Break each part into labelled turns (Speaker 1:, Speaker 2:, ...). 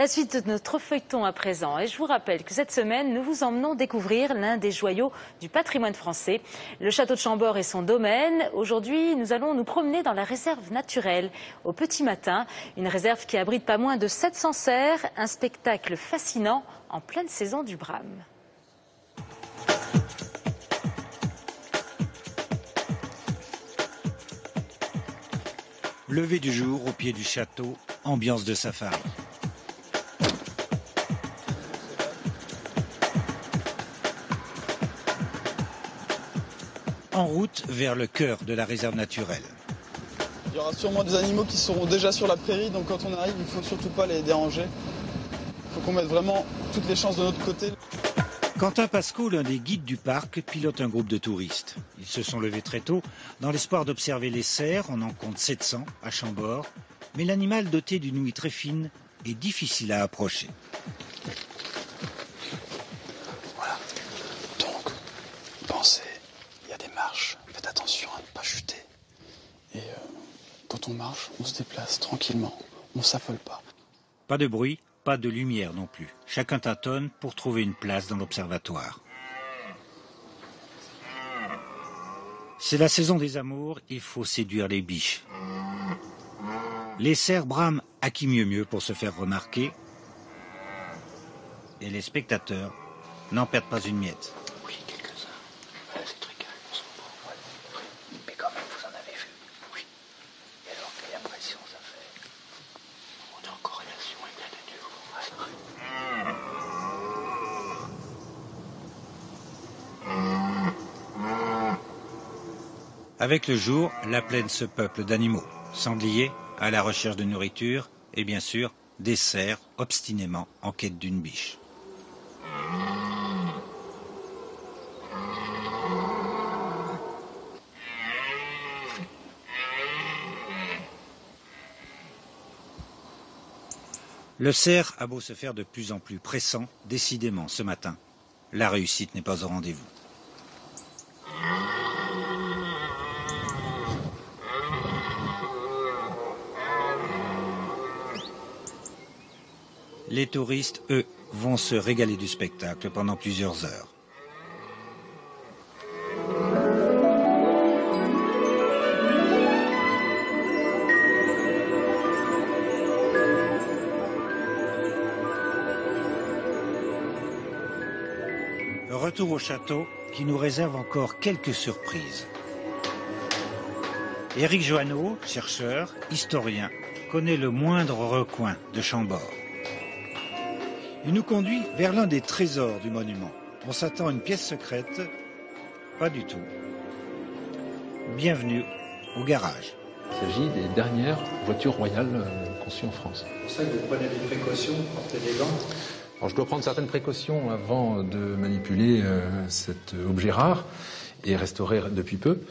Speaker 1: La suite de notre feuilleton à présent. Et je vous rappelle que cette semaine, nous vous emmenons découvrir l'un des joyaux du patrimoine français, le château de Chambord et son domaine. Aujourd'hui, nous allons nous promener dans la réserve naturelle au petit matin. Une réserve qui abrite pas moins de 700 cerfs, un spectacle fascinant en pleine saison du brame.
Speaker 2: Lever du jour au pied du château, ambiance de safari. En route vers le cœur de la réserve naturelle.
Speaker 3: Il y aura sûrement des animaux qui seront déjà sur la prairie, donc quand on arrive, il ne faut surtout pas les déranger. Il faut qu'on mette vraiment toutes les chances de notre côté.
Speaker 2: Quentin Pasco, l'un des guides du parc, pilote un groupe de touristes. Ils se sont levés très tôt dans l'espoir d'observer les cerfs. On en compte 700 à Chambord. Mais l'animal doté d'une ouïe très fine est difficile à approcher.
Speaker 3: Voilà. Donc, pensez, il y a des marches. Faites attention à ne pas chuter. Et quand on marche, on se déplace tranquillement. On ne s'affole pas.
Speaker 2: Pas de bruit, pas de lumière non plus. Chacun tâtonne pour trouver une place dans l'observatoire. C'est la saison des amours, il faut séduire les biches. Les cerfs brament à qui mieux pour se faire remarquer. Et les spectateurs n'en perdent pas une miette.
Speaker 4: Oui, quelques-uns. C'est très calme en ce moment. Ouais. Mais quand même, vous en avez vu. Oui. Et alors, quelle impression ça fait? On est en corrélation avec la nature.
Speaker 2: Avec le jour, la plaine se peuple d'animaux. Sangliers à la recherche de nourriture et bien sûr des cerfs obstinément en quête d'une biche. Le cerf a beau se faire de plus en plus pressant, décidément ce matin, la réussite n'est pas au rendez-vous. Les touristes, eux, vont se régaler du spectacle pendant plusieurs heures. Retour au château qui nous réserve encore quelques surprises. Éric Joanneau, chercheur, historien, connaît le moindre recoin de Chambord. Il nous conduit vers l'un des trésors du monument. On s'attend à une pièce secrète? Pas du tout. Bienvenue au garage.
Speaker 5: Il s'agit des dernières voitures royales conçues en France.
Speaker 2: C'est pour ça que vous prenez des précautions, portez des gants?
Speaker 5: Alors, je dois prendre certaines précautions avant de manipuler cet objet rare et restauré depuis peu.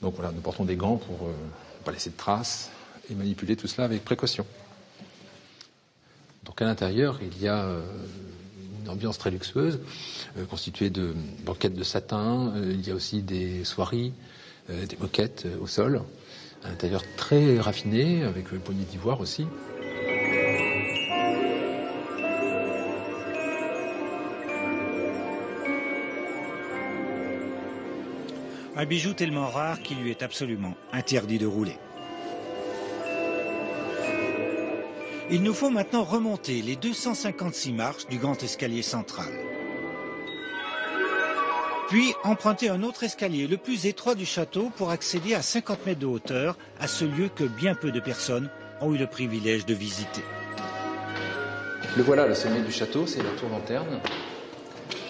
Speaker 5: Donc voilà, nous portons des gants pour ne pas laisser de traces et manipuler tout cela avec précaution. Donc à l'intérieur, il y a une ambiance très luxueuse, constituée de banquettes de satin. Il y a aussi des soieries, des moquettes au sol. Un intérieur très raffiné, avec une poignée d'ivoire aussi.
Speaker 2: Un bijou tellement rare qu'il lui est absolument interdit de rouler. Il nous faut maintenant remonter les 256 marches du grand escalier central. Puis emprunter un autre escalier, le plus étroit du château, pour accéder à 50 mètres de hauteur, à ce lieu que bien peu de personnes ont eu le privilège de visiter.
Speaker 5: Le voilà, le sommet du château, c'est la tour lanterne,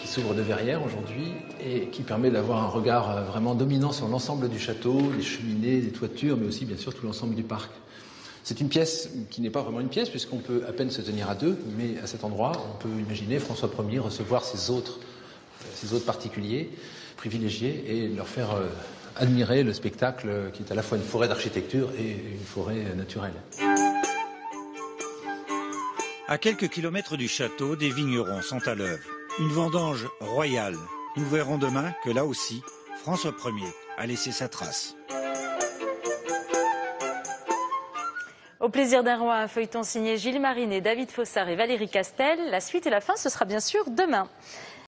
Speaker 5: qui s'ouvre de verrière aujourd'hui et qui permet d'avoir un regard vraiment dominant sur l'ensemble du château, les cheminées, les toitures, mais aussi bien sûr tout l'ensemble du parc. C'est une pièce qui n'est pas vraiment une pièce puisqu'on peut à peine se tenir à deux, mais à cet endroit, on peut imaginer François Ier recevoir ses autres particuliers privilégiés et leur faire admirer le spectacle qui est à la fois une forêt d'architecture et une forêt naturelle.
Speaker 2: À quelques kilomètres du château, des vignerons sont à l'œuvre. Une vendange royale. Nous verrons demain que là aussi, François Ier a laissé sa trace.
Speaker 1: Au plaisir d'un roi, un feuilleton signé Gilles Marinet, David Fossard et Valérie Castel. La suite et la fin, ce sera bien sûr demain.